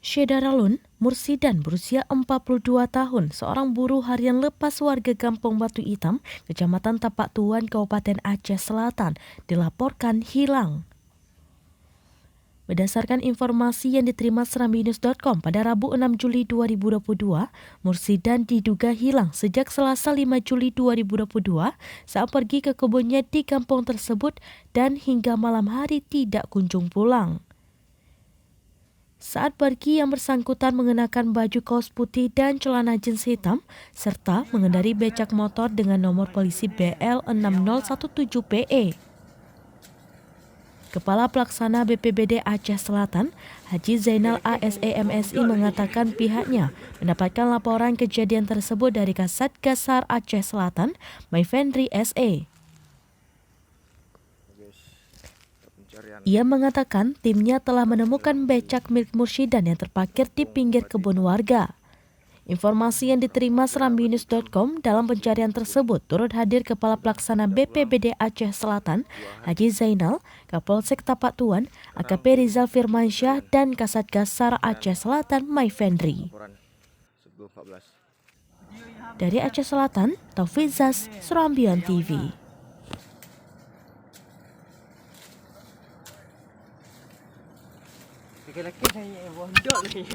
Syedaralun Mursidan berusia 42 tahun, seorang buruh harian lepas warga Kampung Batu Hitam, Kecamatan Tapak Tuan, Kabupaten Aceh Selatan, dilaporkan hilang. Berdasarkan informasi yang diterima serambinews.com pada Rabu 6 Juli 2022, Mursidan diduga hilang sejak Selasa 5 Juli 2022 saat pergi ke kebunnya di kampung tersebut dan hingga malam hari tidak kunjung pulang. Saat pergi, yang bersangkutan mengenakan baju kaos putih dan celana jeans hitam, serta mengendari becak motor dengan nomor polisi BL6017PE. Kepala Pelaksana BPBD Aceh Selatan, Haji Zainal ASE MSI mengatakan pihaknya mendapatkan laporan kejadian tersebut dari Kasat Gasar Aceh Selatan, Maifendri SE. Ia mengatakan timnya telah menemukan becak milik Mursidan yang terparkir di pinggir kebun warga. Informasi yang diterima serambinews.com dalam pencarian tersebut turut hadir Kepala Pelaksana BPBD Aceh Selatan, Haji Zainal, Kapolsek Tapak Tuan, AKP Rizal Firmansyah, dan Kasat Gasar Aceh Selatan, Maifendri. Dari Aceh Selatan, Taufik Zaz, Serambian TV. Laki-laki saya bodoh ni.